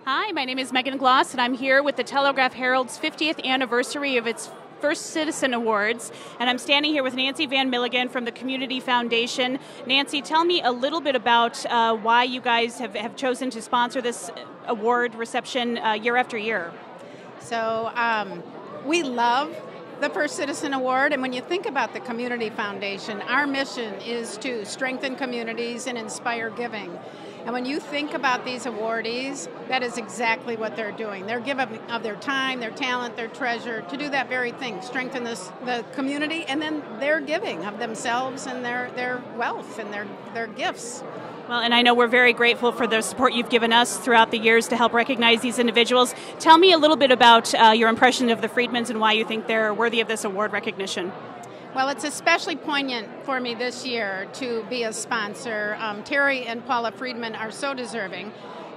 Hi, my name is Megan Gloss, and I'm here with the Telegraph Herald's 50th anniversary of its First Citizen Awards, and I'm standing here with Nancy Van Milligan from the Community Foundation. Nancy, tell me a little bit about why you guys have chosen to sponsor this award reception year after year. So we love the First Citizen Award, and when you think about the Community Foundation, our mission is to strengthen communities and inspire giving. And when you think about these awardees, that is exactly what they're doing. They're giving of their time, their talent, their treasure to do that very thing, strengthen the community, and then they're giving of themselves and their wealth and their gifts. Well, and I know we're very grateful for the support you've given us throughout the years to help recognize these individuals. Tell me a little bit about your impression of the Friedmans and why you think they're worthy of this award recognition. Well, it's especially poignant for me this year to be a sponsor. Terry and Paula Friedman are so deserving.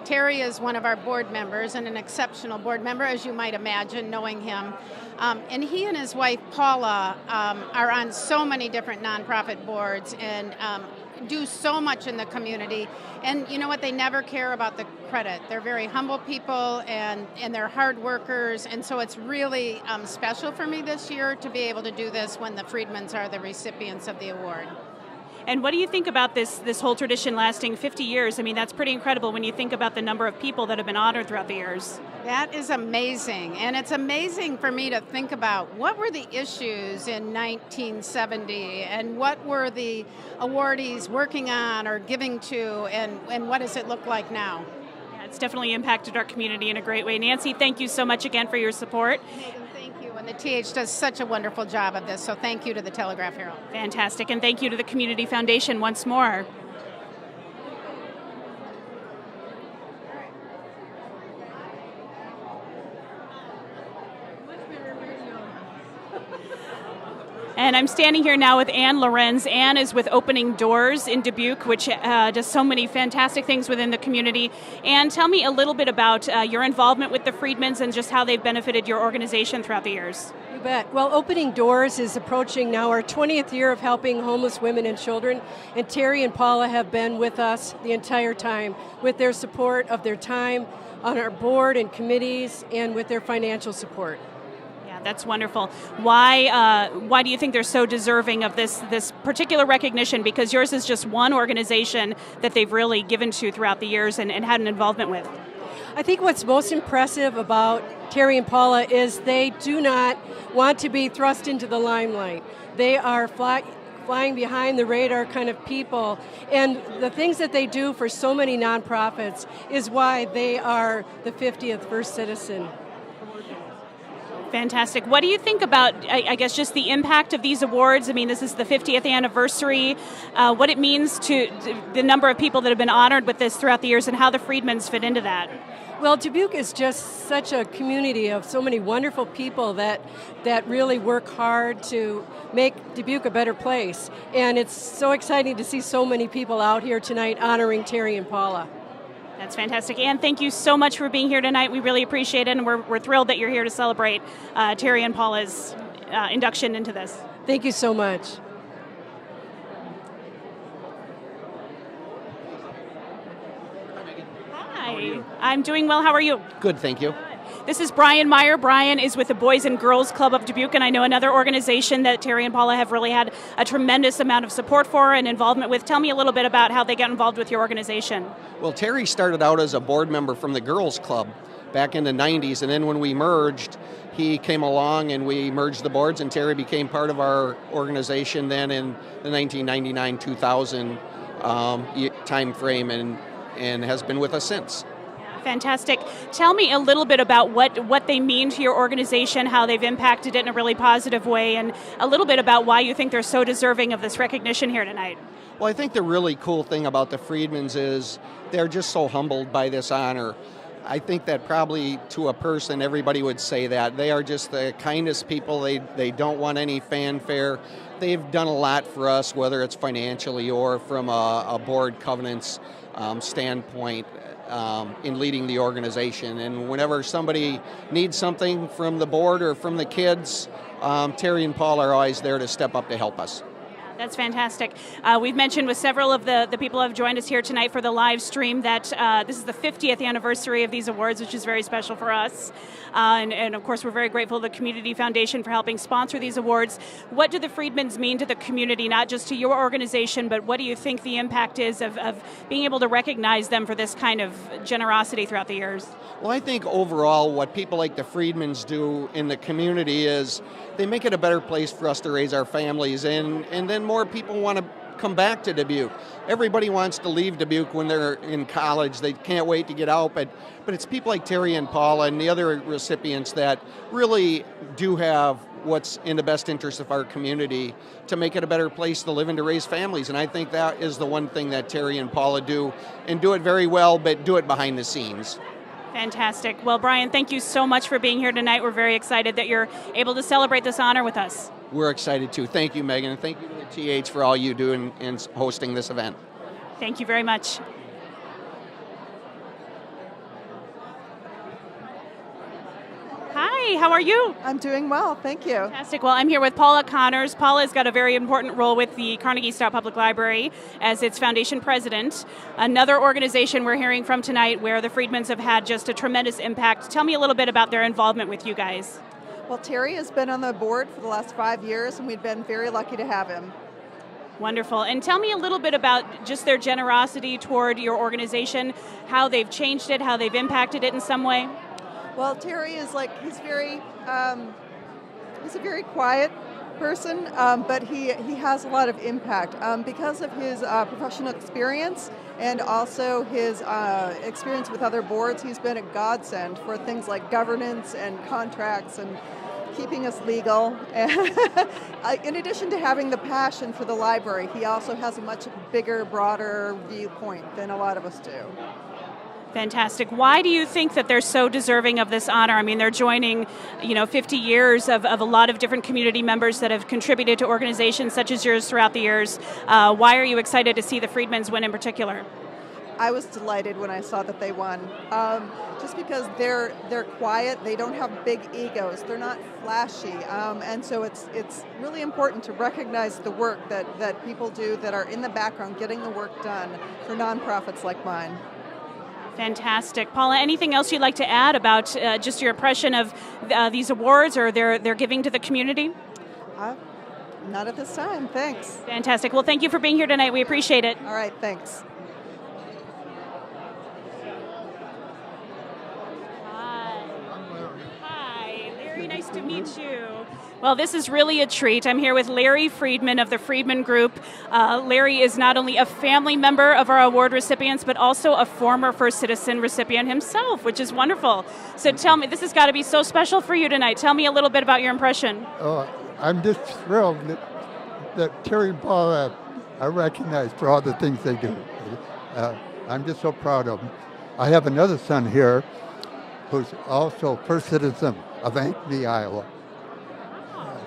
Terry is one of our board members and an exceptional board member, as you might imagine, knowing him. And he and his wife, Paula, are on so many different nonprofit boards and do so much in the community. And you know what? They never care about the credit. They're very humble people and they're hard workers. And so it's really special for me this year to be able to do this when the Friedmans are the recipients of the award. And what do you think about this whole tradition lasting 50 years? I mean, that's pretty incredible when you think about the number of people that have been honored throughout the years. That is amazing. And it's amazing for me to think about what were the issues in 1970 and what were the awardees working on or giving to and what does it look like now? Yeah, it's definitely impacted our community in a great way. Nancy, thank you so much again for your support. Thank you. And the TH does such a wonderful job of this, so thank you to the Telegraph Herald. Fantastic, and thank you to the Community Foundation once more. And I'm standing here now with Anne Lorenz. Anne is with Opening Doors in Dubuque, which does so many fantastic things within the community. Anne, tell me a little bit about your involvement with the Friedmans and just how they've benefited your organization throughout the years. You bet. Well, Opening Doors is approaching now our 20th year of helping homeless women and children, and Terry and Paula have been with us the entire time with their support of their time on our board and committees and with their financial support. That's wonderful. Why do you think they're so deserving of this particular recognition? Because yours is just one organization that they've really given to throughout the years and had an involvement with. I think what's most impressive about Terry and Paula is they do not want to be thrust into the limelight. They are flying behind the radar kind of people, and the things that they do for so many nonprofits is why they are the 50th First Citizen. Fantastic. What do you think about, I guess, just the impact of these awards? I mean, this is the 50th anniversary, what it means to the number of people that have been honored with this throughout the years and how the Friedmans fit into that. Well, Dubuque is just such a community of so many wonderful people that really work hard to make Dubuque a better place. And it's so exciting to see so many people out here tonight honoring Terry and Paula. That's fantastic. Anne, thank you so much for being here tonight. We really appreciate it, and we're thrilled that you're here to celebrate Terry and Paula's induction into this. Thank you so much. Hi. I'm doing well. How are you? Good, thank you. This is Brian Meyer. Brian is with the Boys and Girls Club of Dubuque, and I know another organization that Terry and Paula have really had a tremendous amount of support for and involvement with. Tell me a little bit about how they got involved with your organization. Well, Terry started out as a board member from the Girls Club back in the 90s, and then when we merged, he came along and we merged the boards, and Terry became part of our organization then in the 1999-2000 time frame and has been with us since. Fantastic. Tell me a little bit about what they mean to your organization, how they've impacted it in a really positive way, and a little bit about why you think they're so deserving of this recognition here tonight. Well, I think the really cool thing about the Friedmans is they're just so humbled by this honor. I think that probably to a person, everybody would say that. They are just the kindest people. They don't want any fanfare. They've done a lot for us, whether it's financially or from a board governance standpoint. In leading the organization, and whenever somebody needs something from the board or from the kids, Terry and Paul are always there to step up to help us. That's fantastic. We've mentioned with several of the people who have joined us here tonight for the live stream that this is the 50th anniversary of these awards, which is very special for us. And of course, we're very grateful to the Community Foundation for helping sponsor these awards. What do the Freedmans mean to the community, not just to your organization, but what do you think the impact is of being able to recognize them for this kind of generosity throughout the years? Well, I think overall what people like the Freedmans do in the community is they make it a better place for us to raise our families, and then more people want to come back to Dubuque. Everybody wants to leave Dubuque when they're in college. They can't wait to get out, but it's people like Terry and Paula and the other recipients that really do have what's in the best interest of our community to make it a better place to live and to raise families. And I think that is the one thing that Terry and Paula do, and do it very well, but do it behind the scenes. Fantastic. Well, Brian, thank you so much for being here tonight. We're very excited that you're able to celebrate this honor with us. We're excited too. Thank you, Megan, and thank you to the TH for all you do in hosting this event. Thank you very much. Hi, how are you? I'm doing well, thank you. Fantastic. Well, I'm here with Paula Connors. Paula's got a very important role with the Carnegie Stoudt Public Library as its foundation president. Another organization we're hearing from tonight where the Freedmans have had just a tremendous impact. Tell me a little bit about their involvement with you guys. Well, Terry has been on the board for the last 5 years, and we've been very lucky to have him. Wonderful. And tell me a little bit about just their generosity toward your organization, how they've changed it, how they've impacted it in some way. Well, Terry is he's a very quiet person, but he has a lot of impact because of his professional experience and also his experience with other boards. He's been a godsend for things like governance and contracts and keeping us legal. In addition to having the passion for the library, he also has a much bigger, broader viewpoint than a lot of us do. Fantastic. Why do you think that they're so deserving of this honor? I mean, they're joining, 50 years of a lot of different community members that have contributed to organizations such as yours throughout the years. Why are you excited to see the Freedmans win in particular? I was delighted when I saw that they won, just because they're quiet. They don't have big egos. They're not flashy, and so it's really important to recognize the work that people do that are in the background, getting the work done for nonprofits like mine. Fantastic. Paula, anything else you'd like to add about just your impression of these awards or their giving to the community? Not at this time, thanks. Fantastic. Well, thank you for being here tonight. We appreciate it. All right, thanks. Hi, Larry, nice to meet you. Well, this is really a treat. I'm here with Larry Freedman of the Freedman Group. Larry is not only a family member of our award recipients, but also a former First Citizen recipient himself, which is wonderful. So tell me, this has got to be so special for you tonight. Tell me a little bit about your impression. Oh, I'm just thrilled that Terry and Paula are recognized for all the things they do. I'm just so proud of them. I have another son here who's also First Citizen of Ankeny, Iowa.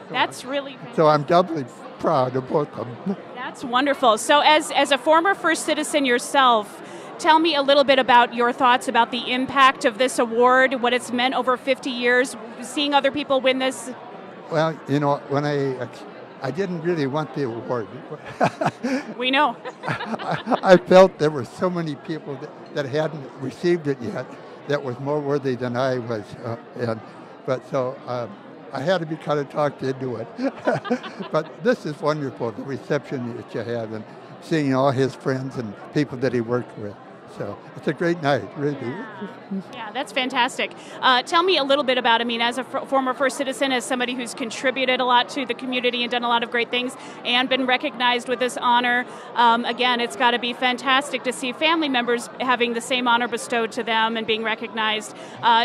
That's really fantastic. So I'm doubly proud of both of them. That's wonderful. So as a former First Citizen yourself, tell me a little bit about your thoughts about the impact of this award, what it's meant over 50 years, seeing other people win this. Well, when I didn't really want the award. We know. I felt there were so many people that hadn't received it yet that was more worthy than I was. I had to be kind of talked into it. But this is wonderful, the reception that you have and seeing all his friends and people that he worked with. So it's a great night, really. Yeah, that's fantastic. Tell me a little bit about, as a former First Citizen, as somebody who's contributed a lot to the community and done a lot of great things and been recognized with this honor. Again, it's got to be fantastic to see family members having the same honor bestowed to them and being recognized.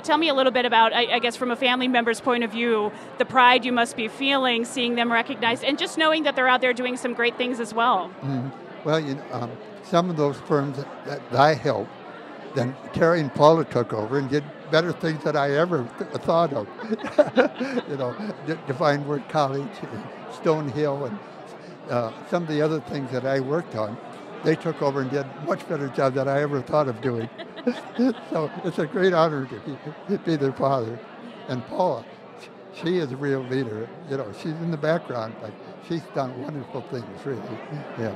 Tell me a little bit about, I guess from a family member's point of view, the pride you must be feeling seeing them recognized and just knowing that they're out there doing some great things as well. Mm-hmm. Well, some of those firms that I helped, then Terry and Paula took over and did better things than I ever thought of. Divine Word College, Stonehill, and some of the other things that I worked on, they took over and did a much better job than I ever thought of doing. So it's a great honor to be their father. And Paula, she is a real leader. You know, she's in the background, but she's done wonderful things, really. Yeah.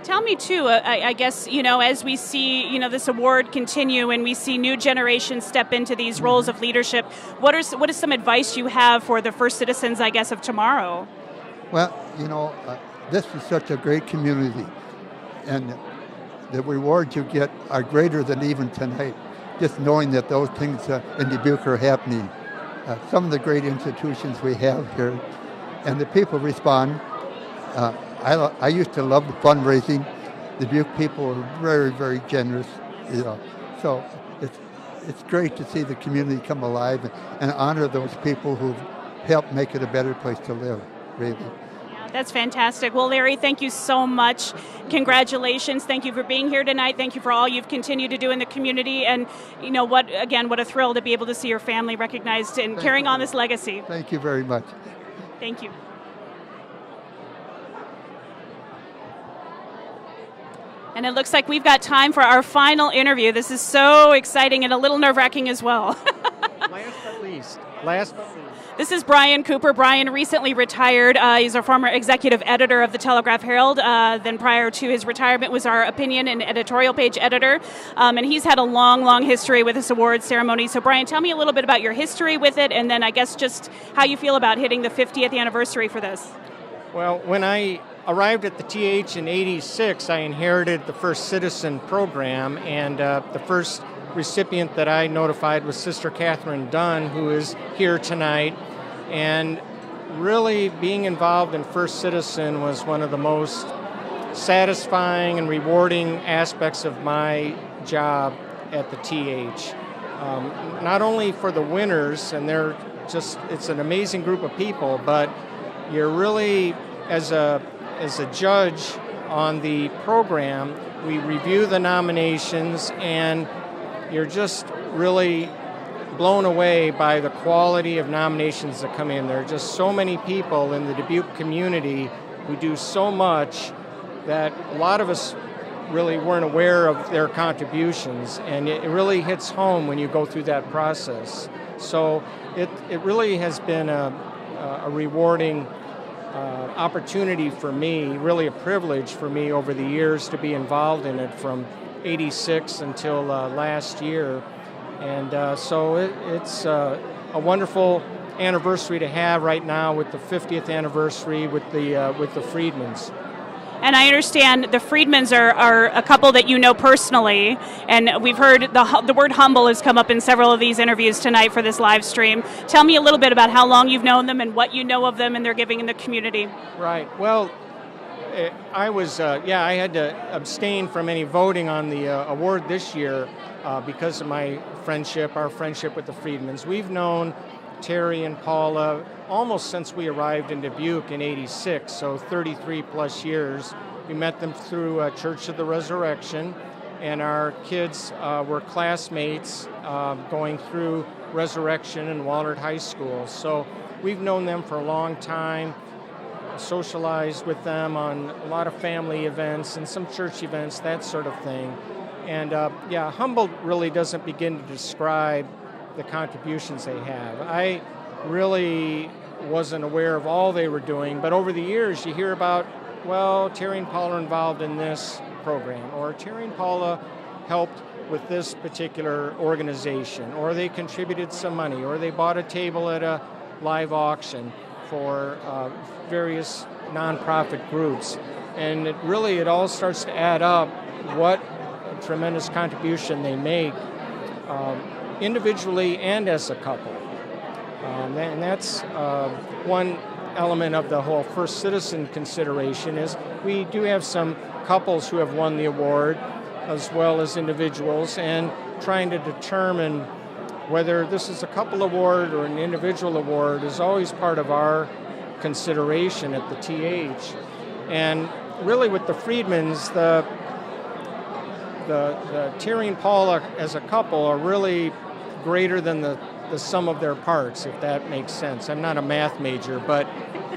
Tell me too, I guess, as we see, this award continue and we see new generations step into these roles of leadership, what is some advice you have for the first citizens, I guess, of tomorrow? Well, this is such a great community, and the rewards you get are greater than even tonight. Just knowing that those things in Dubuque are happening. Some of the great institutions we have here, and the people respond. I used to love the fundraising. The Dubuque people are very, very generous. So it's great to see the community come alive and honor those people who've helped make it a better place to live. Really. That's fantastic. Well, Larry, thank you so much. Congratulations. Thank you for being here tonight. Thank you for all you've continued to do in the community. And what a thrill to be able to see your family recognized and carrying on this legacy. Thank you very much. Thank you. And it looks like we've got time for our final interview. This is so exciting and a little nerve-wracking as well. Last but least. This is Brian Cooper. Brian recently retired. He's our former executive editor of the Telegraph-Herald. Then prior to his retirement was our opinion and editorial page editor. And he's had a long, long history with this awards ceremony. So Brian, tell me a little bit about your history with it, and then I guess just how you feel about hitting the 50th anniversary for this. Well, when I arrived at the TH in '86, I inherited the First Citizen program, and the first recipient that I notified was Sister Catherine Dunn, who is here tonight. And really being involved in First Citizen was one of the most satisfying and rewarding aspects of my job at the TH. Not only for the winners, and it's an amazing group of people, but you're really, as a judge on the program, we review the nominations, and you're just really blown away by the quality of nominations that come in. There are just so many people in the Dubuque community who do so much that a lot of us really weren't aware of their contributions, and it really hits home when you go through that process. So it really has been a rewarding opportunity for me, really a privilege for me over the years to be involved in it from '86 until last year. And so it's a wonderful anniversary to have right now with the 50th anniversary with the Friedmans. And I understand the Friedmans are a couple that you know personally, and we've heard the word humble has come up in several of these interviews tonight for this live stream. Tell me a little bit about how long you've known them and what you know of them and their giving in the community. Right. Well, I had to abstain from any voting on the award this year because of our friendship with the Friedmans. We've known Terry and Paula almost since we arrived in Dubuque in '86, so 33 plus years. We met them through Church of the Resurrection, and our kids were classmates going through Resurrection and Wallard High School. So we've known them for a long time, socialized with them on a lot of family events and some church events, that sort of thing. And humbled really doesn't begin to describe the contributions they have. I really wasn't aware of all they were doing, but over the years you hear about, well, Terry and Paula are involved in this program, or Terry and Paula helped with this particular organization, or they contributed some money, or they bought a table at a live auction for various nonprofit groups. And it all starts to add up what a tremendous contribution they make individually and as a couple. And that's one element of the whole First Citizen consideration is we do have some couples who have won the award as well as individuals, and trying to determine whether this is a couple award or an individual award is always part of our consideration at the TH. And really with the Friedmans, the Terry and Paula as a couple are really greater than the sum of their parts, if that makes sense. I'm not a math major, but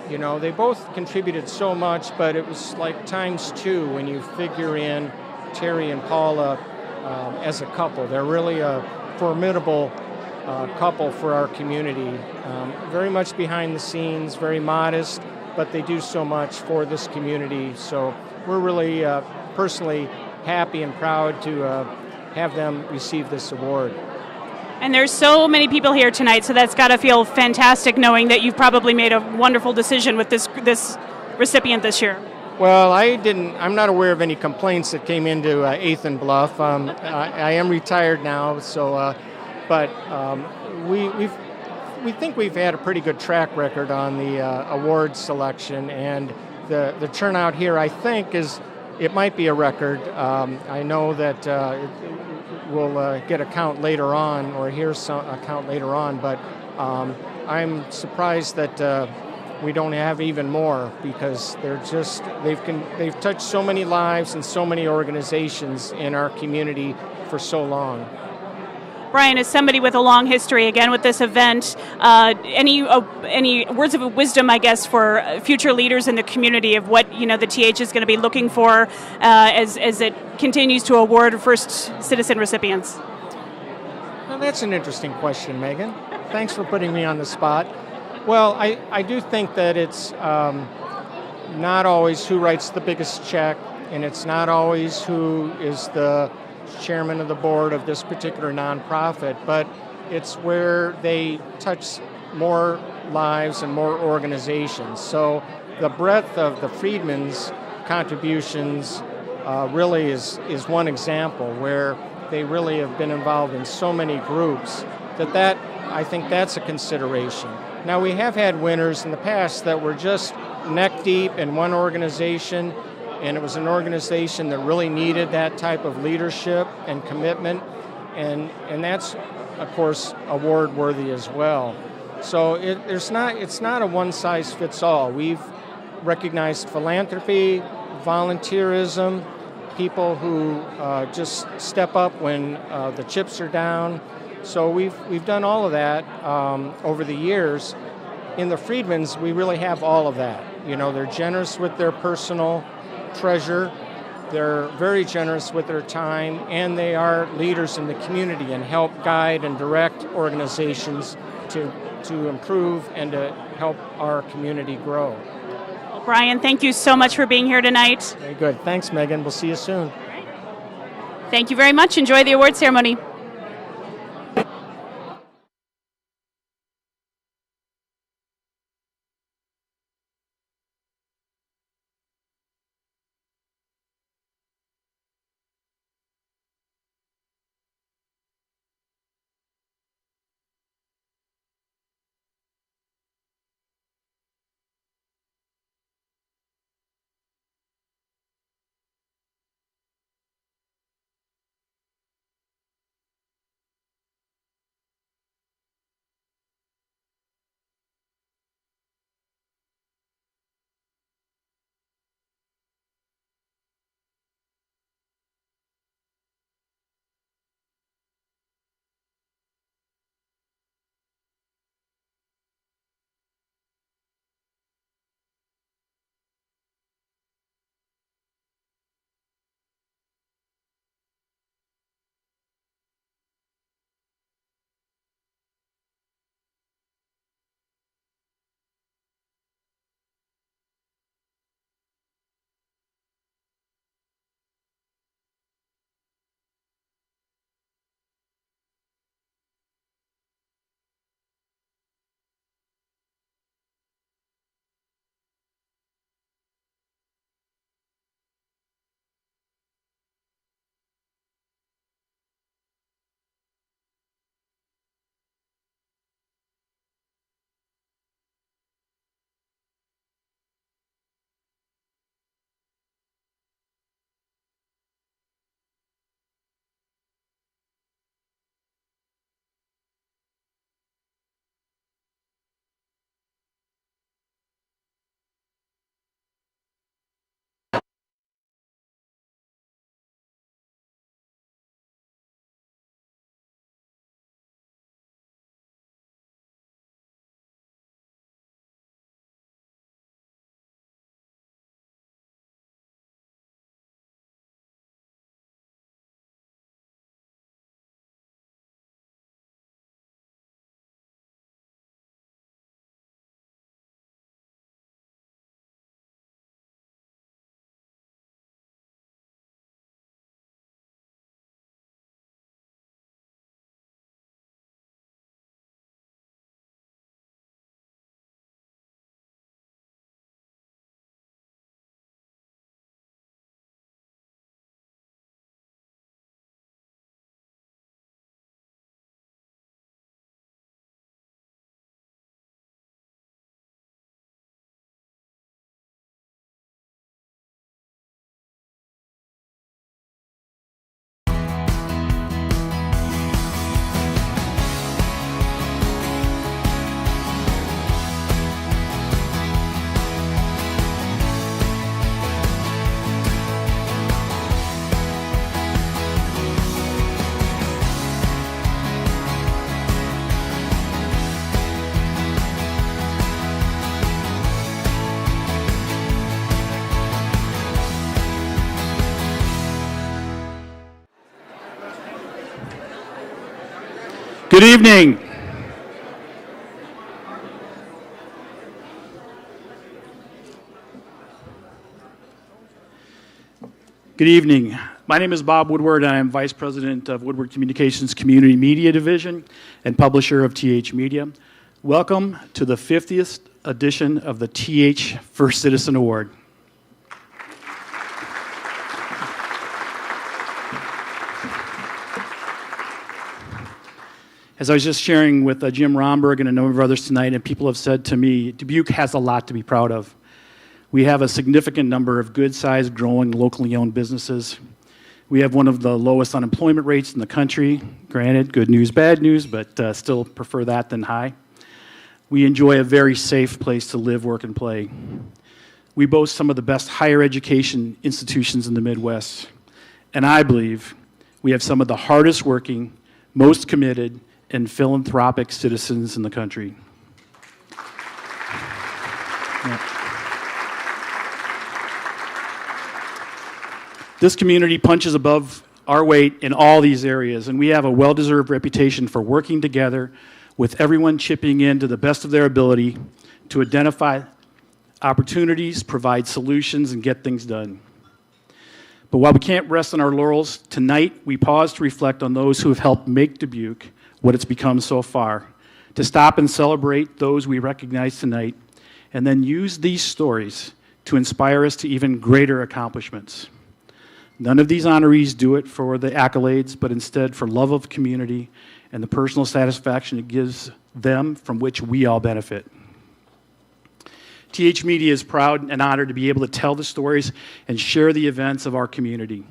they both contributed so much, but it was like times two when you figure in Terry and Paula as a couple. They're really a formidable couple for our community. Very much behind the scenes, very modest, but they do so much for this community. So we're really personally happy and proud to have them receive this award. And there's so many people here tonight, so that's got to feel fantastic knowing that you've probably made a wonderful decision with this recipient this year. Well, I'm not aware of any complaints that came into 8th and Bluff. I am retired now, so, but we think we've had a pretty good track record on the award selection, and the turnout here, I think, it might be a record. I know that we'll get a count later on, or hear a count later on, but I'm surprised that we don't have even more, because they've touched so many lives and so many organizations in our community for so long. Brian, as somebody with a long history, again with this event, any words of wisdom, I guess, for future leaders in the community of what the TH is going to be looking for as it continues to award first citizen recipients? Well, that's an interesting question, Megan. Thanks for putting me on the spot. Well, I do think that it's not always who writes the biggest check, and it's not always who is the chairman of the board of this particular nonprofit, but it's where they touch more lives and more organizations. So the breadth of the Freedmen's contributions really is one example where they really have been involved in so many groups that I think that's a consideration. Now, we have had winners in the past that were just neck deep in one organization, and it was an organization that really needed that type of leadership and commitment, and that's, of course, award worthy as well. So it's not a one-size-fits-all. We've recognized philanthropy, volunteerism, people who just step up when the chips are down. So we've done all of that over the years. In the Freedmens, we really have all of that. They're generous with their personal treasure, they're very generous with their time, and they are leaders in the community and help guide and direct organizations to improve and to help our community grow. Well, Brian, thank you so much for being here tonight. Very good. Thanks, Megan. We'll see you soon. Thank you very much. Enjoy the award ceremony. Good evening. Good evening. My name is Bob Woodward, and I am Vice President of Woodward Communications Community Media Division and publisher of TH Media. Welcome to the 50th edition of the TH First Citizen Award. As I was just sharing with Jim Romberg and a number of others tonight, and people have said to me, Dubuque has a lot to be proud of. We have a significant number of good-sized, growing, locally owned businesses. We have one of the lowest unemployment rates in the country. Granted, good news, bad news, but still prefer that than high. We enjoy a very safe place to live, work, and play. We boast some of the best higher education institutions in the Midwest. And I believe we have some of the hardest working, most committed, and philanthropic citizens in the country. Yeah. This community punches above our weight in all these areas, and we have a well-deserved reputation for working together with everyone chipping in to the best of their ability to identify opportunities, provide solutions, and get things done. But while we can't rest on our laurels, tonight we pause to reflect on those who have helped make Dubuque what it's become so far, to stop and celebrate those we recognize tonight, and then use these stories to inspire us to even greater accomplishments. None of these honorees do it for the accolades, but instead for love of community and the personal satisfaction it gives them, from which we all benefit. TH Media is proud and honored to be able to tell the stories and share the events of our community.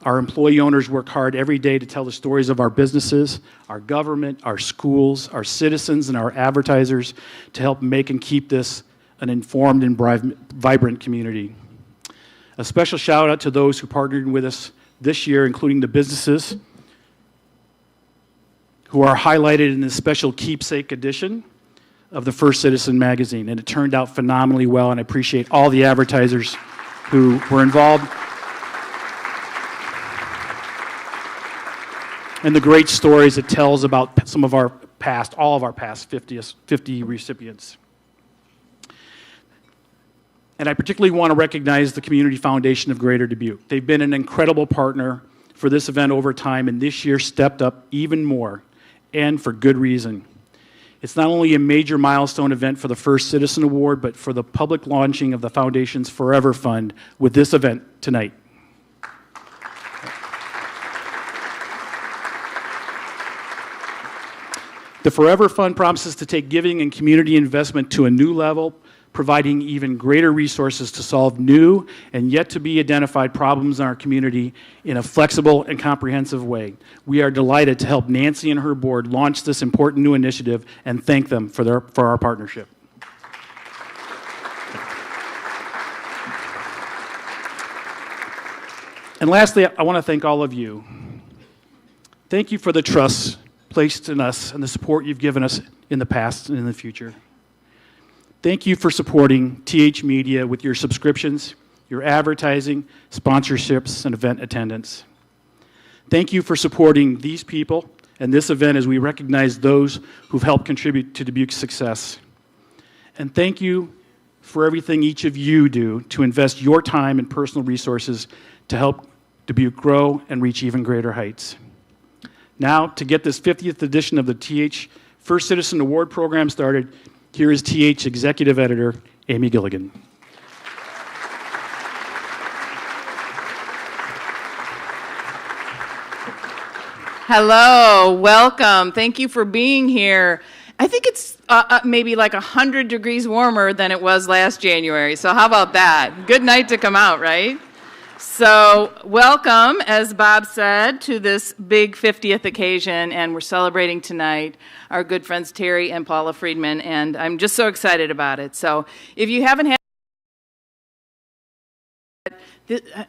Our employee owners work hard every day to tell the stories of our businesses, our government, our schools, our citizens, and our advertisers to help make and keep this an informed and vibrant community. A special shout out to those who partnered with us this year, including the businesses who are highlighted in this special keepsake edition of the First Citizen magazine. And it turned out phenomenally well, and I appreciate all the advertisers who were involved and the great stories it tells about some of our past, all of our past 50 recipients. And I particularly want to recognize the Community Foundation of Greater Dubuque. They've been an incredible partner for this event over time, and this year stepped up even more, and for good reason. It's not only a major milestone event for the First Citizen Award, but for the public launching of the Foundation's Forever Fund with this event tonight. The Forever Fund promises to take giving and community investment to a new level, providing even greater resources to solve new and yet to be identified problems in our community in a flexible and comprehensive way. We are delighted to help Nancy and her board launch this important new initiative and thank them for our partnership. And lastly, I want to thank all of you. Thank you for the trust placed in us and the support you've given us in the past and in the future. Thank you for supporting TH Media with your subscriptions, your advertising, sponsorships, and event attendance. Thank you for supporting these people and this event as we recognize those who've helped contribute to Dubuque's success. And thank you for everything each of you do to invest your time and personal resources to help Dubuque grow and reach even greater heights. Now, to get this 50th edition of the TH First Citizen Award program started, here is TH Executive Editor, Amy Gilligan. Hello, welcome. Thank you for being here. I think it's maybe like 100 degrees warmer than it was last January, so how about that? Good night to come out, right? So welcome, as Bob said, to this big 50th occasion, and we're celebrating tonight our good friends Terry and Paula Friedman, and I'm just so excited about it. So if you haven't had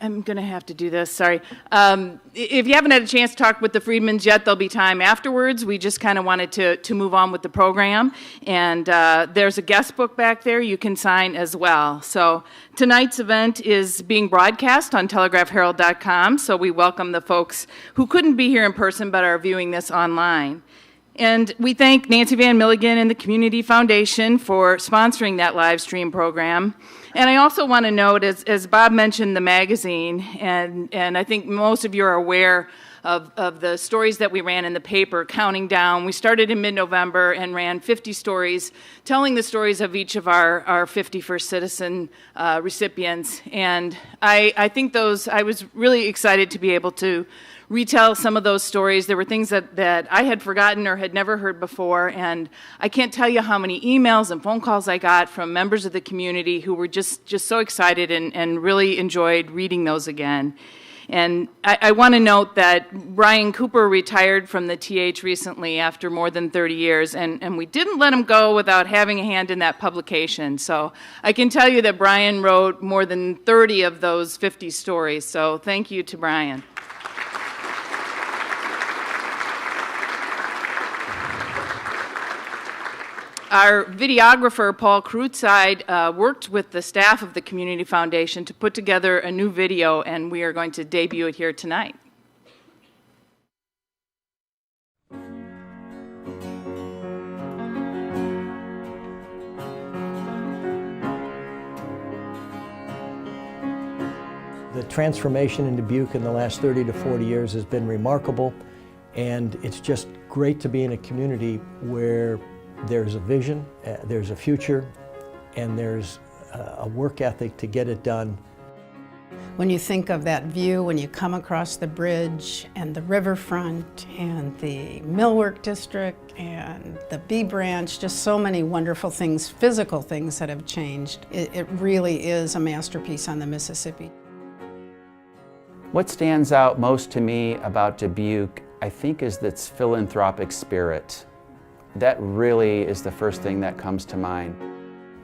I'm going to have to do this, sorry. If you haven't had a chance to talk with the Friedmans yet, there'll be time afterwards. We just kind of wanted to move on with the program. And there's a guest book back there you can sign as well. So tonight's event is being broadcast on telegraphherald.com, so we welcome the folks who couldn't be here in person but are viewing this online. And we thank Nancy Van Milligan and the Community Foundation for sponsoring that live stream program. And I also want to note, as Bob mentioned, the magazine, and I think most of you are aware of the stories that we ran in the paper, counting down. We started in mid-November and ran 50 stories, telling the stories of each of our 50 First Citizen recipients. And I think I was really excited to be able to retell some of those stories. There were things that I had forgotten or had never heard before, and I can't tell you how many emails and phone calls I got from members of the community who were just so excited and really enjoyed reading those again. And I want to note that Brian Cooper retired from the TH recently after more than 30 years, and we didn't let him go without having a hand in that publication. So I can tell you that Brian wrote more than 30 of those 50 stories, so thank you to Brian. Our videographer, Paul Kreutzide, worked with the staff of the Community Foundation to put together a new video, and we are going to debut it here tonight. The transformation in Dubuque in the last 30 to 40 years has been remarkable, and it's just great to be in a community where there's a vision, there's a future, and there's a work ethic to get it done. When you think of that view, when you come across the bridge and the riverfront and the Millwork District and the B Branch, just so many wonderful things, physical things that have changed. It really is a masterpiece on the Mississippi. What stands out most to me about Dubuque, I think, is its philanthropic spirit. That really is the first thing that comes to mind.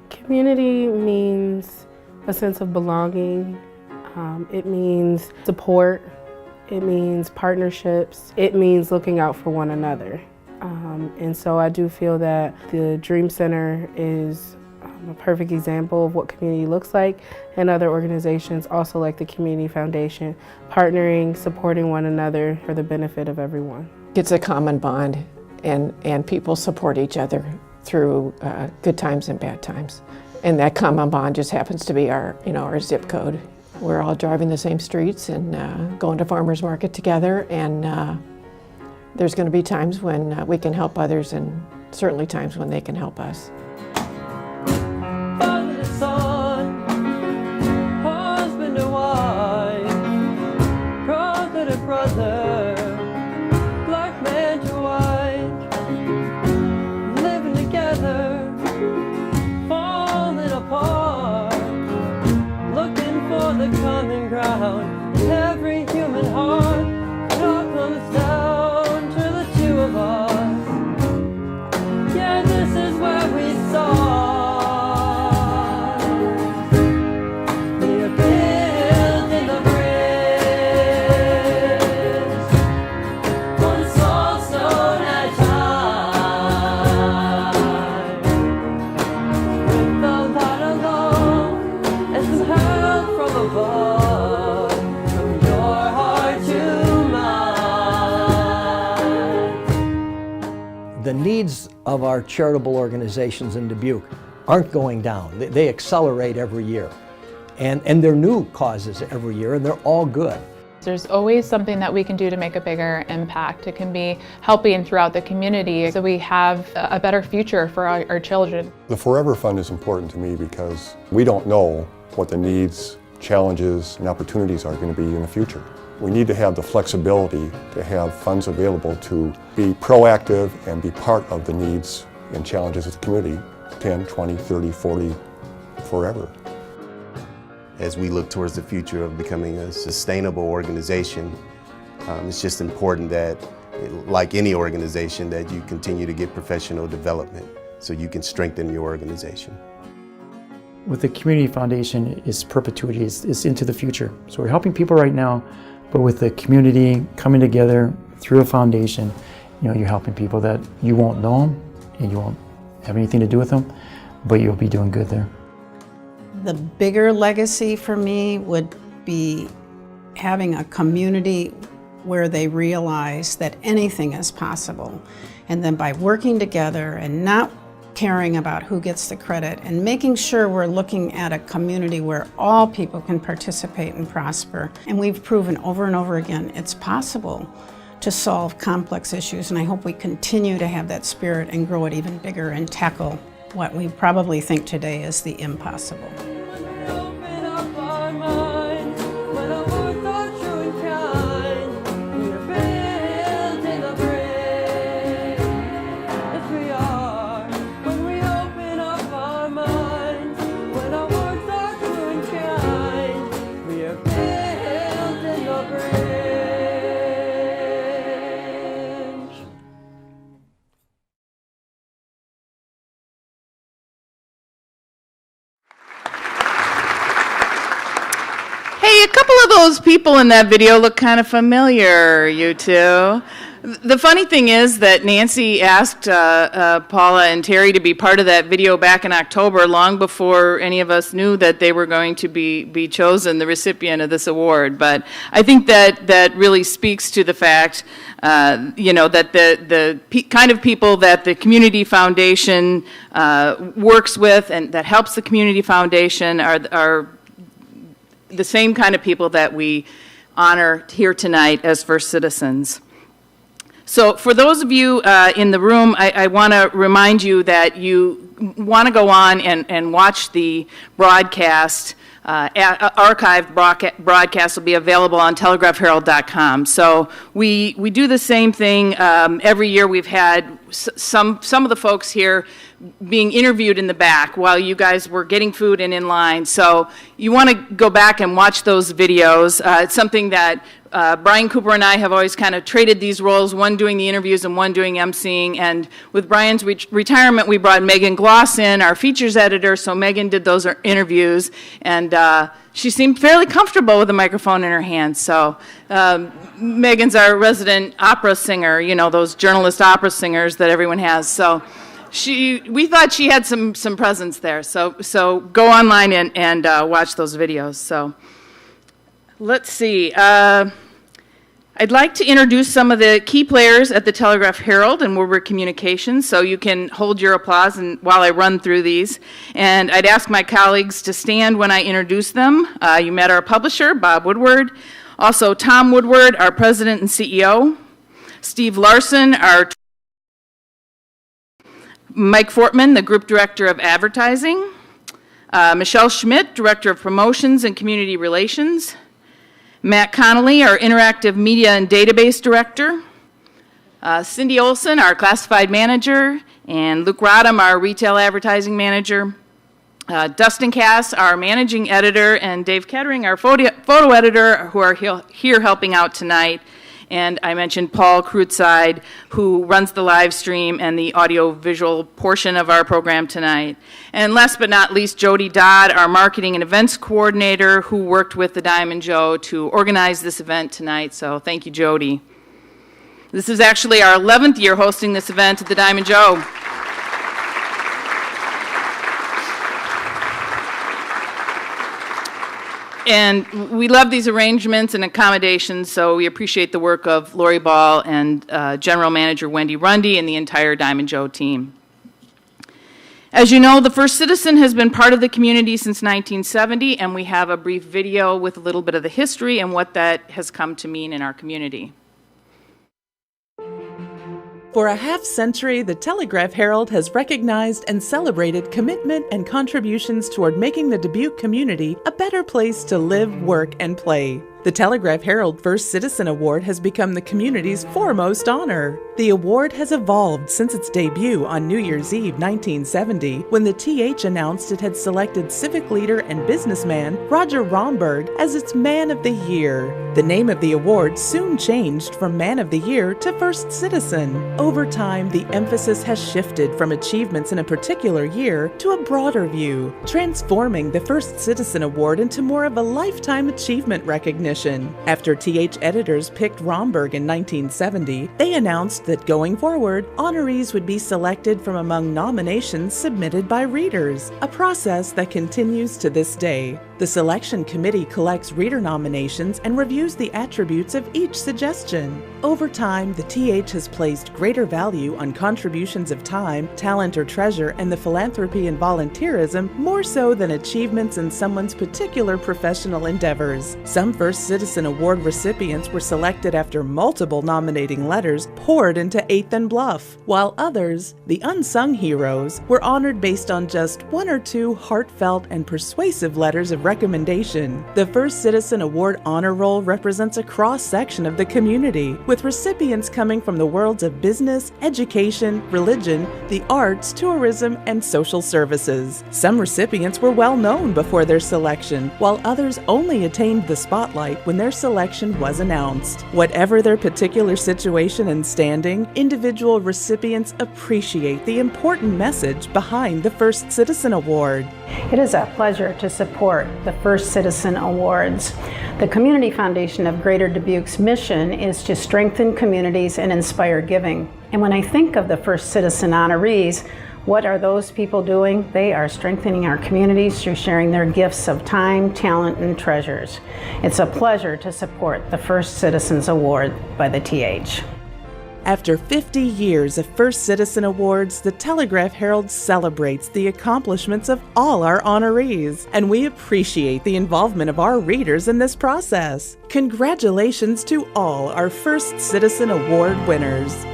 Community means a sense of belonging. It means support. It means partnerships. It means looking out for one another. And so I do feel that the Dream Center is a perfect example of what community looks like, and other organizations also like the Community Foundation, partnering, supporting one another for the benefit of everyone. It's a common bond, and people support each other through good times and bad times. And that common bond just happens to be our zip code. We're all driving the same streets and going to farmers market together, and there's going to be times when we can help others, and certainly times when they can help us. Father to son, husband to wife, brother to brother, black man to white, living together, falling apart, looking for the common ground in every human heart. It all comes down to the two of us. Yeah, this is where we saw. The needs of our charitable organizations in Dubuque aren't going down. They accelerate every year. And they're new causes every year, and they're all good. There's always something that we can do to make a bigger impact. It can be helping throughout the community so we have a better future for our children. The Forever Fund is important to me because we don't know what the needs, challenges, and opportunities are going to be in the future. We need to have the flexibility to have funds available to be proactive and be part of the needs and challenges of the community 10, 20, 30, 40, forever. As we look towards the future of becoming a sustainable organization, it's just important that, like any organization, that you continue to get professional development so you can strengthen your organization. With the Community Foundation, it's perpetuity, it's into the future. So we're helping people right now, but with the community coming together through a foundation, you're helping people that you won't know them and you won't have anything to do with them, but you'll be doing good there. The bigger legacy for me would be having a community where they realize that anything is possible. And then by working together and not caring about who gets the credit and making sure we're looking at a community where all people can participate and prosper. And we've proven over and over again it's possible to solve complex issues, and I hope we continue to have that spirit and grow it even bigger and tackle what we probably think today is the impossible. Hey, a couple of those people in that video look kind of familiar, you two. The funny thing is that Nancy asked Paula and Terry to be part of that video back in October, long before any of us knew that they were going to be chosen the recipient of this award. But I think that really speaks to the fact, that the kind of people that the Community Foundation works with and that helps the Community Foundation are the same kind of people that we honor here tonight as First Citizens. So for those of you in the room, I want to remind you that you want to go on and watch the broadcast. Archived broadcast will be available on telegraphherald.com. So we do the same thing every year. We've had some of the folks here being interviewed in the back while you guys were getting food and in line. So you want to go back and watch those videos. It's something that Brian Cooper and I have always kind of traded these roles, one doing the interviews and one doing emceeing. And with Brian's retirement, we brought Megan Gloss in, our features editor, so Megan did those interviews. And she seemed fairly comfortable with the microphone in her hand. So Megan's our resident opera singer, those journalist opera singers that everyone has. So we thought she had some presence there. So go online and watch those videos. So let's see. I'd like to introduce some of the key players at the Telegraph Herald and Woodward Communications, so you can hold your applause while I run through these. And I'd ask my colleagues to stand when I introduce them. You met our publisher, Bob Woodward. Also, Tom Woodward, our president and CEO. Steve Larson, Mike Fortman, the group director of advertising. Michelle Schmidt, director of promotions and community relations. Matt Connolly, our interactive media and database director. Cindy Olson, our classified manager. And Luke Rodham, our retail advertising manager. Dustin Cass, our managing editor. And Dave Kettering, our photo editor, who are here helping out tonight. And I mentioned Paul Kreutzide, who runs the live stream and the audio-visual portion of our program tonight. And last but not least, Jody Dodd, our marketing and events coordinator, who worked with the Diamond Joe to organize this event tonight. So thank you, Jody. This is actually our 11th year hosting this event at the Diamond Joe. And we love these arrangements and accommodations, so we appreciate the work of Lori Ball and General Manager Wendy Rundy and the entire Diamond Joe team. As you know, the First Citizen has been part of the community since 1970, and we have a brief video with a little bit of the history and what that has come to mean in our community. For a half-century, the Telegraph Herald has recognized and celebrated commitment and contributions toward making the Dubuque community a better place to live, work, and play. The Telegraph Herald First Citizen Award has become the community's foremost honor. The award has evolved since its debut on New Year's Eve 1970, when the TH announced it had selected civic leader and businessman Roger Romberg as its Man of the Year. The name of the award soon changed from Man of the Year to First Citizen. Over time, the emphasis has shifted from achievements in a particular year to a broader view, transforming the First Citizen Award into more of a lifetime achievement recognition. After TH editors picked Romberg in 1970, they announced that going forward, honorees would be selected from among nominations submitted by readers, a process that continues to this day. The selection committee collects reader nominations and reviews the attributes of each suggestion. Over time, the TH has placed greater value on contributions of time, talent, or treasure, and the philanthropy and volunteerism more so than achievements in someone's particular professional endeavors. Some First Citizen Award recipients were selected after multiple nominating letters poured into 8th and Bluff, while others, the unsung heroes, were honored based on just one or two heartfelt and persuasive letters of recommendation. The First Citizen Award Honor Roll represents a cross-section of the community, with recipients coming from the worlds of business, education, religion, the arts, tourism, and social services. Some recipients were well known before their selection, while others only attained the spotlight when their selection was announced. Whatever their particular situation and standing, individual recipients appreciate the important message behind the First Citizen Award. It is a pleasure to support the First Citizen Awards. The Community Foundation of Greater Dubuque's mission is to strengthen communities and inspire giving. And when I think of the First Citizen honorees, what are those people doing? They are strengthening our communities through sharing their gifts of time, talent, and treasures. It's a pleasure to support the First Citizens Award by the TH. After 50 years of First Citizen Awards, the Telegraph-Herald celebrates the accomplishments of all our honorees, and we appreciate the involvement of our readers in this process. Congratulations to all our First Citizen Award winners.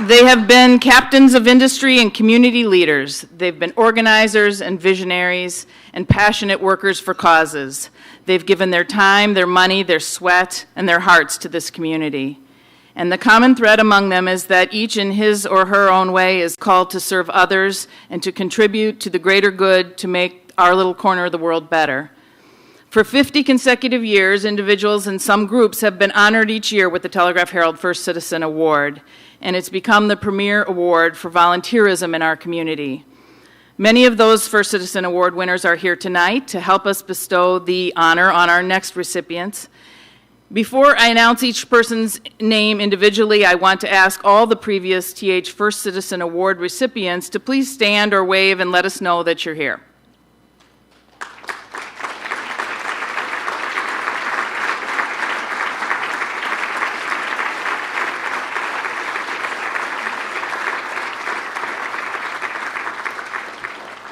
They have been captains of industry and community leaders. They've been organizers and visionaries and passionate workers for causes. They've given their time, their money, their sweat, and their hearts to this community. And the common thread among them is that each in his or her own way is called to serve others and to contribute to the greater good to make our little corner of the world better. For 50 consecutive years, individuals and some groups have been honored each year with the Telegraph-Herald First Citizen Award, and it's become the premier award for volunteerism in our community. Many of those First Citizen Award winners are here tonight to help us bestow the honor on our next recipients. Before I announce each person's name individually, I want to ask all the previous TH First Citizen Award recipients to please stand or wave and let us know that you're here.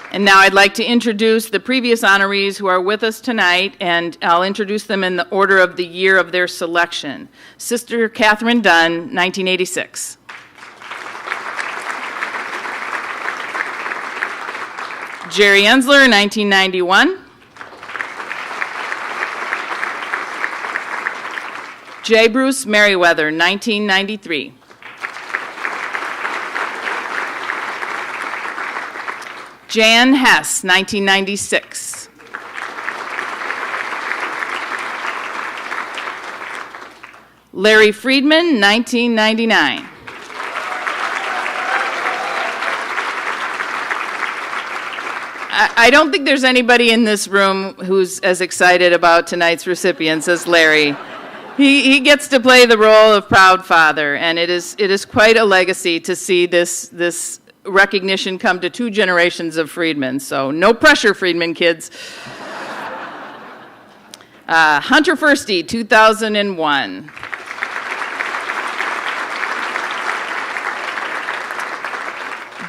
And now I'd like to introduce the previous honorees who are with us tonight, and I'll introduce them in the order of the year of their selection. Sister Catherine Dunn, 1986. Jerry Ensler, 1991. J. Bruce Merriweather, 1993. Jan Hess, 1996. Larry Friedman, 1999. I don't think there's anybody in this room who's as excited about tonight's recipients as Larry. He gets to play the role of proud father, and it is quite a legacy to see this recognition come to 2 generations of Friedman. So no pressure, Friedman kids. Hunter Firsty, 2001.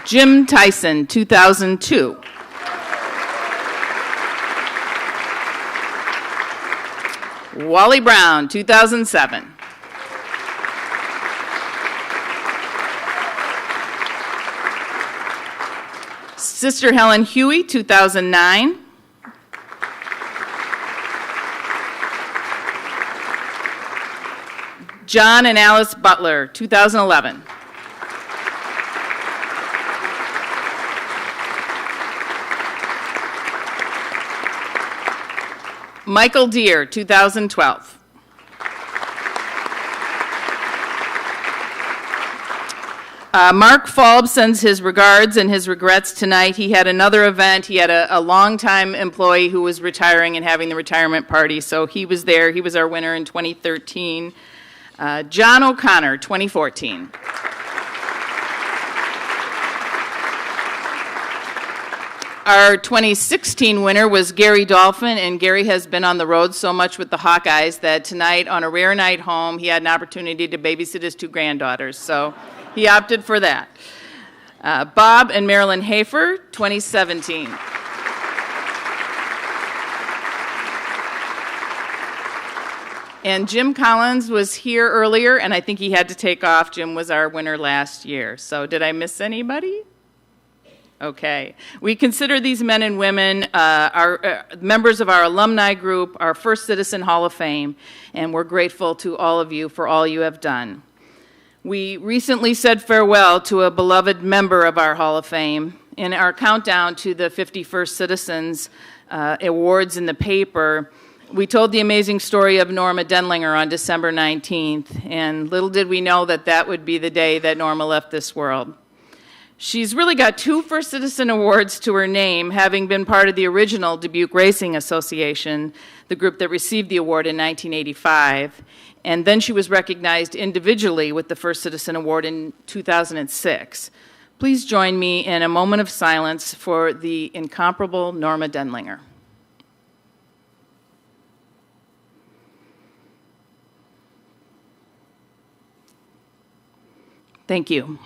Jim Tyson, 2002. Wally Brown, 2007. Sister Helen Huey, 2009. John and Alice Butler, 2011. Michael Deere, 2012. Mark Falb sends his regards and his regrets tonight. He had another event. He had a longtime employee who was retiring and having the retirement party, so he was there. He was our winner in 2013. John O'Connor, 2014. Our 2016 winner was Gary Dolphin, and Gary has been on the road so much with the Hawkeyes that tonight, on a rare night home, he had an opportunity to babysit his 2 granddaughters, so he opted for that. Bob and Marilyn Hafer, 2017. And Jim Collins was here earlier, and I think he had to take off. Jim was our winner last year. So did I miss anybody? Okay. We consider these men and women our members of our alumni group, our First Citizen Hall of Fame, and we're grateful to all of you for all you have done. We recently said farewell to a beloved member of our Hall of Fame. In our countdown to the 51st Citizens Awards in the paper, we told the amazing story of Norma Denlinger on December 19th, and little did we know that that would be the day that Norma left this world. She's really got 2 First Citizen Awards to her name, having been part of the original Dubuque Racing Association, the group that received the award in 1985. And then she was recognized individually with the First Citizen Award in 2006. Please join me in a moment of silence for the incomparable Norma Denlinger. Thank you.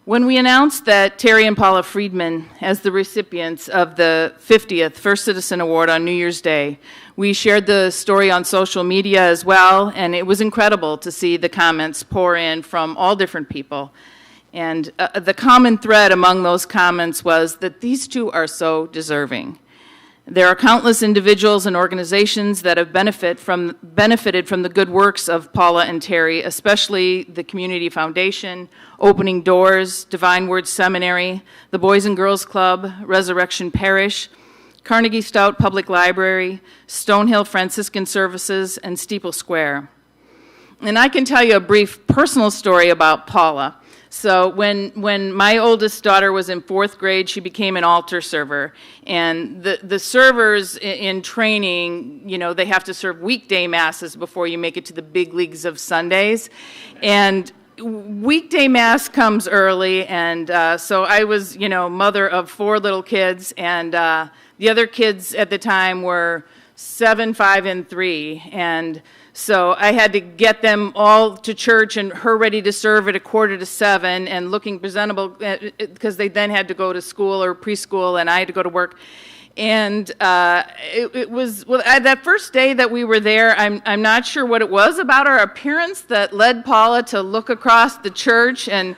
When we announced that Terry and Paula Friedman as the recipients of the 50th First Citizen Award on New Year's Day, we shared the story on social media as well, and it was incredible to see the comments pour in from all different people. And the common thread among those comments was that these 2 are so deserving. There are countless individuals and organizations that have benefited from the good works of Paula and Terry, especially the Community Foundation, Opening Doors, Divine Word Seminary, the Boys and Girls Club, Resurrection Parish, Carnegie Stout Public Library, Stonehill Franciscan Services, and Steeple Square. And I can tell you a brief personal story about Paula. So when my oldest daughter was in 4th grade, she became an altar server. And the servers in training, you know, they have to serve weekday masses before you make it to the big leagues of Sundays. And weekday mass comes early, and so I was, you know, mother of 4 little kids, and the other kids at the time were 7, 5, and 3. And so I had to get them all to church and her ready to serve at 6:45 and looking presentable because they then had to go to school or preschool and I had to go to work. And it was, well, that first day that we were there, I'm not sure what it was about our appearance that led Paula to look across the church, and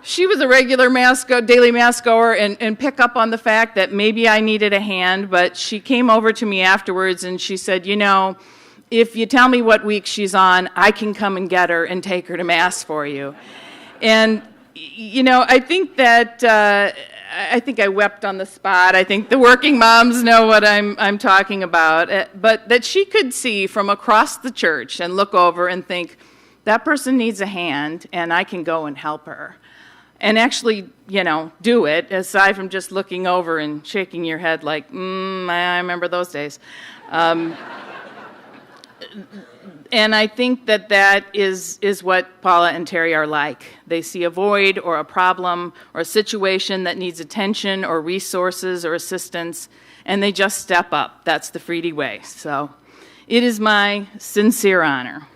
she was a regular daily mass goer and pick up on the fact that maybe I needed a hand, but she came over to me afterwards and she said, you know, if you tell me what week she's on, I can come and get her and take her to Mass for you. And, you know, I think that, I think I wept on the spot. I think the working moms know what I'm talking about. But that she could see from across the church and look over and think, that person needs a hand and I can go and help her. And actually, you know, do it, aside from just looking over and shaking your head like, I remember those days. And I think that is what Paula and Terry are like. They see a void or a problem or a situation that needs attention or resources or assistance, and they just step up. That's the Friede way. So it is my sincere honor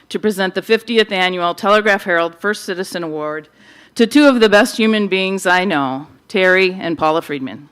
to present the 50th Annual Telegraph-Herald First Citizen Award to 2 of the best human beings I know, Terry and Paula Friedman.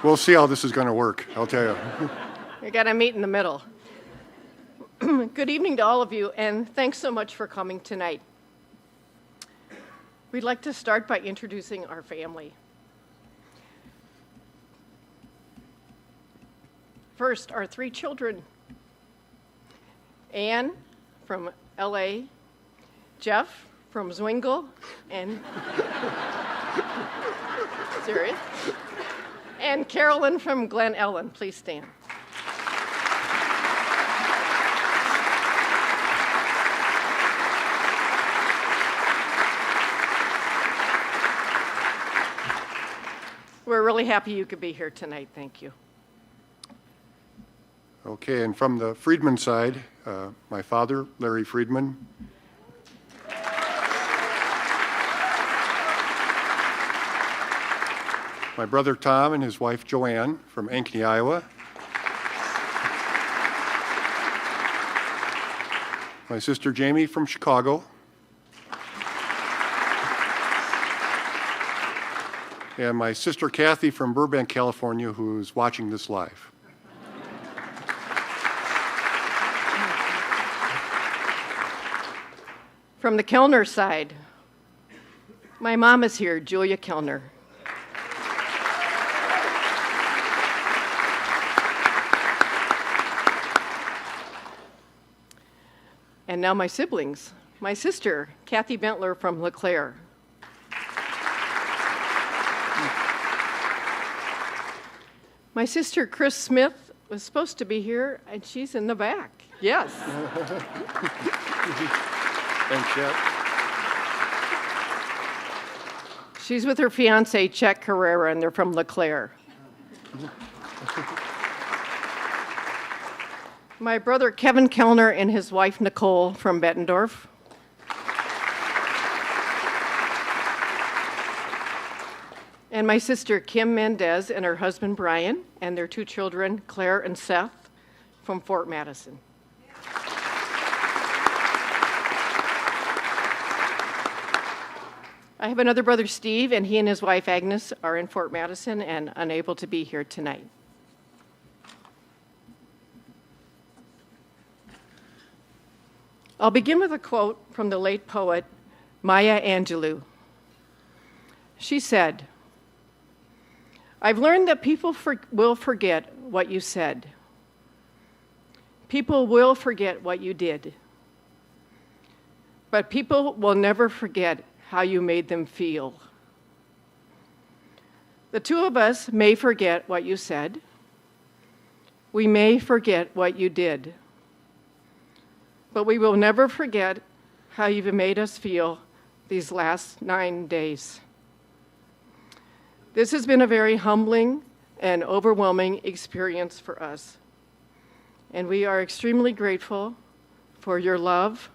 We'll see how this is going to work, I'll tell you. We got to meet in the middle. Good evening to all of you, and thanks so much for coming tonight. We'd like to start by introducing our family. First, our 3 children. Anne from LA, Jeff from Zwingle, and serious, and Carolyn from Glen Ellen. Please stand. We're really happy you could be here tonight. Thank you. Okay, and from the Friedman side, my father, Larry Friedman. My brother Tom and his wife Joanne from Ankeny, Iowa. My sister Jamie from Chicago. And my sister Kathy from Burbank, California, who's watching this live. From the Kellner side, my mom is here, Julia Kellner. And now my siblings. My sister, Kathy Bentler from LeClaire. My sister, Chris Smith, was supposed to be here, and she's in the back. Yes. Thanks, Chet. She's with her fiance, Chet Carrera, and they're from LeClaire. My brother, Kevin Kellner, and his wife, Nicole, from Bettendorf. And my sister, Kim Mendez, and her husband, Brian, and their 2 children, Claire and Seth, from Fort Madison. I have another brother, Steve, and he and his wife, Agnes, are in Fort Madison and unable to be here tonight. I'll begin with a quote from the late poet, Maya Angelou. She said, "I've learned that people will forget what you said. People will forget what you did. But people will never forget how you made them feel. The 2 of us may forget what you said. We may forget what you did. But we will never forget how you've made us feel these last 9 days. This has been a very humbling and overwhelming experience for us. And we are extremely grateful for your love,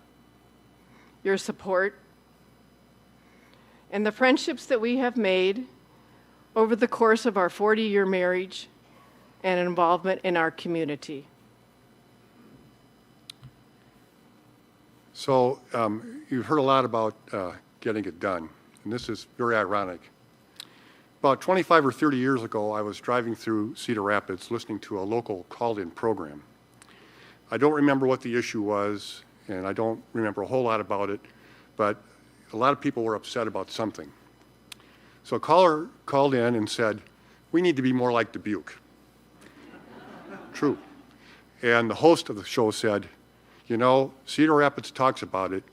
your support, and the friendships that we have made over the course of our 40-year marriage and involvement in our community." So you've heard a lot about getting it done, and this is very ironic. About 25 or 30 years ago, I was driving through Cedar Rapids listening to a local called-in program. I don't remember what the issue was, and I don't remember a whole lot about it, but a lot of people were upset about something. So a caller called in and said, "We need to be more like Dubuque." True. And the host of the show said, "You know, Cedar Rapids talks about it,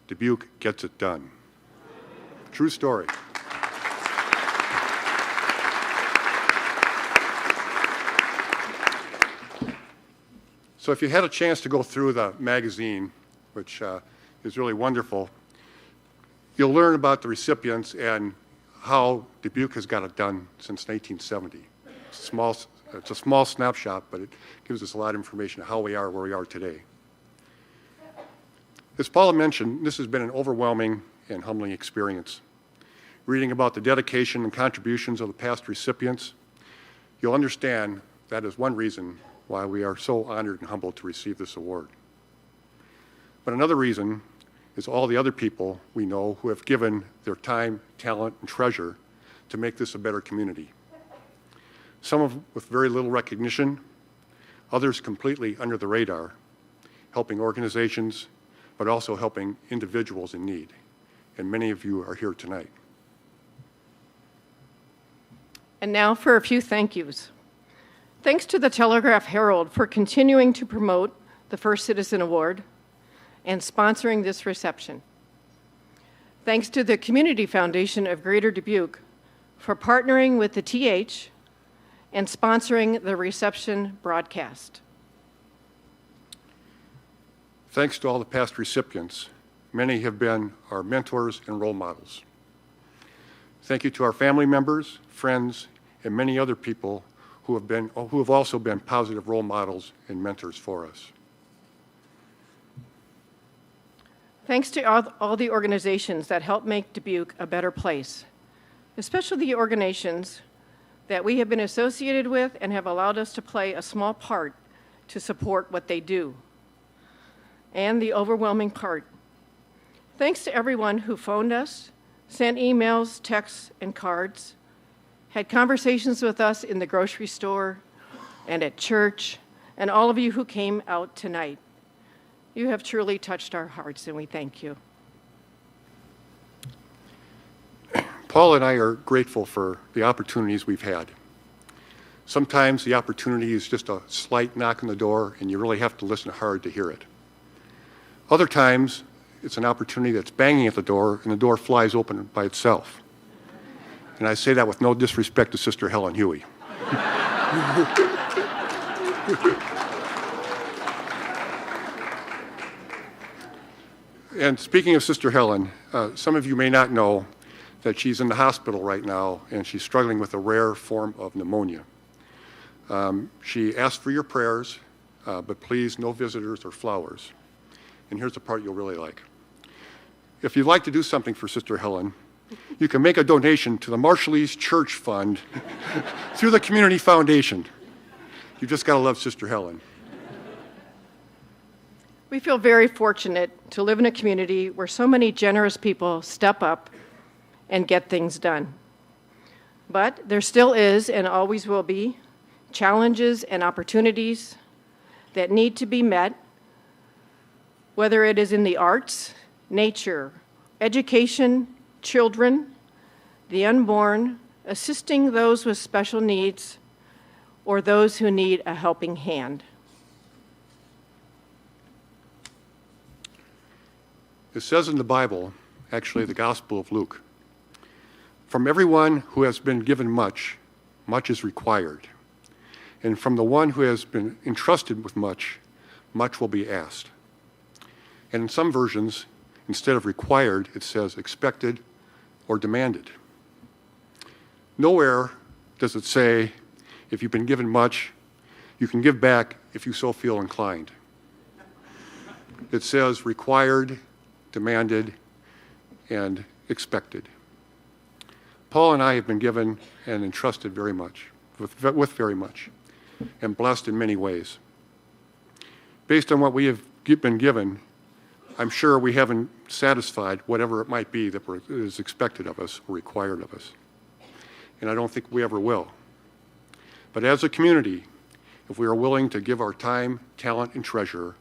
Dubuque gets it done." True story. So if you had a chance to go through the magazine, which is really wonderful, you'll learn about the recipients and how Dubuque has got it done since 1970. It's a small snapshot, but it gives us a lot of information on how we are where we are today. As Paula mentioned, this has been an overwhelming and humbling experience. Reading about the dedication and contributions of the past recipients, you'll understand that is one reason why we are so honored and humbled to receive this award. But another reason is all the other people we know who have given their time, talent, and treasure to make this a better community. Some with very little recognition, others completely under the radar, helping organizations, but also helping individuals in need. and many of you are here tonight. And now for a few thank yous. Thanks to the Telegraph Herald for continuing to promote the First Citizen Award and sponsoring this reception. Thanks to the Community Foundation of Greater Dubuque for partnering with the TH and sponsoring the reception broadcast. Thanks to all the past recipients. Many have been our mentors and role models. Thank you to our family members, friends, and many other people who have also been positive role models and mentors for us. Thanks to all the organizations that help make Dubuque a better place, especially the organizations that we have been associated with and have allowed us to play a small part to support what they do, and the overwhelming part. Thanks to everyone who phoned us, sent emails, texts, and cards, had conversations with us in the grocery store and at church, and all of you who came out tonight. You have truly touched our hearts, and we thank you. Paul and I are grateful for the opportunities we've had. Sometimes the opportunity is just a slight knock on the door, and you really have to listen hard to hear it. Other times, it's an opportunity that's banging at the door, and the door flies open by itself. And I say that with no disrespect to Sister Helen Huey. And speaking of Sister Helen, some of you may not know that she's in the hospital right now, and she's struggling with a rare form of pneumonia. She asked for your prayers, but please, no visitors or flowers. And here's the part you'll really like. If you'd like to do something for Sister Helen, you can make a donation to the Marshallese Church Fund through the Community Foundation. You just got to love Sister Helen. We feel very fortunate to live in a community where so many generous people step up and get things done. But there still is, and always will be, challenges and opportunities that need to be met, whether it is in the arts, nature, education, children, the unborn, assisting those with special needs, or those who need a helping hand. It says in the Bible, actually the Gospel of Luke, from everyone who has been given much, much is required. And from the one who has been entrusted with much, much will be asked. And in some versions, instead of required, it says expected or demanded. Nowhere does it say, if you've been given much, you can give back if you so feel inclined. It says required, demanded, and expected. Paul and I have been given and entrusted very much, with very much, and blessed in many ways. Based on what we have been given, I'm sure we haven't satisfied whatever it might be that is expected of us or required of us. And I don't think we ever will. But as a community, if we are willing to give our time, talent, and treasure,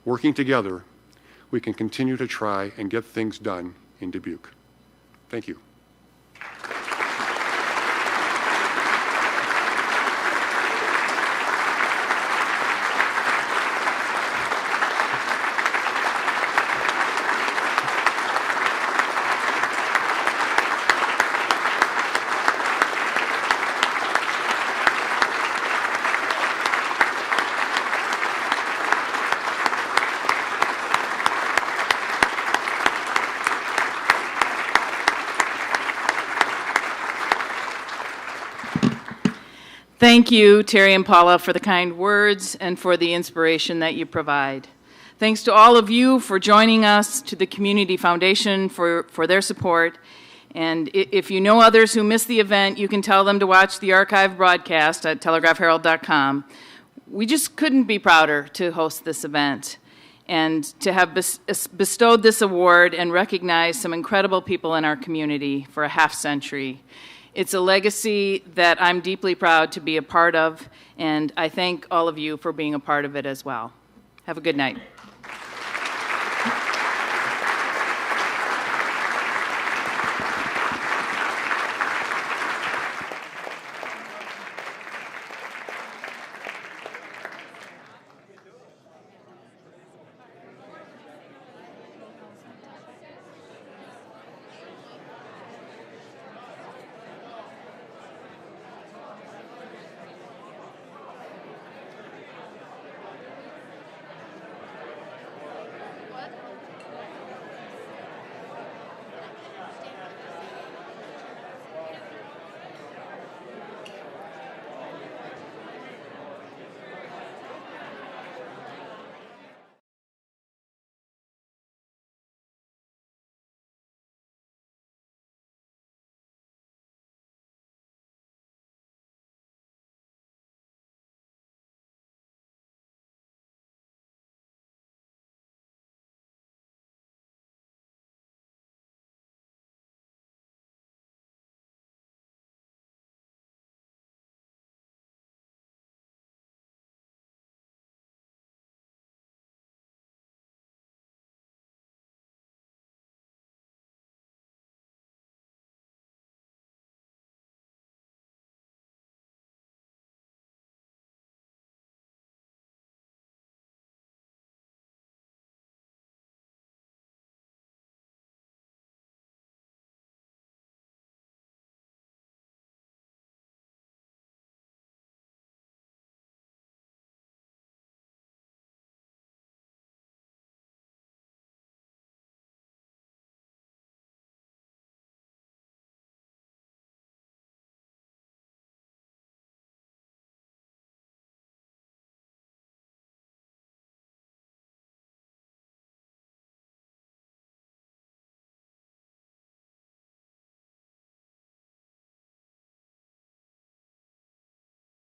working together, we can continue to try and get things done in Dubuque. Thank you. Thank you, Terry and Paula, for the kind words and for the inspiration that you provide. Thanks to all of you for joining us, to the Community Foundation for their support. And if you know others who missed the event, you can tell them to watch the archive broadcast at telegraphherald.com. We just couldn't be prouder to host this event and to have bestowed this award and recognized some incredible people in our community for a half century. It's a legacy that I'm deeply proud to be a part of, and I thank all of you for being a part of it as well. Have a good night.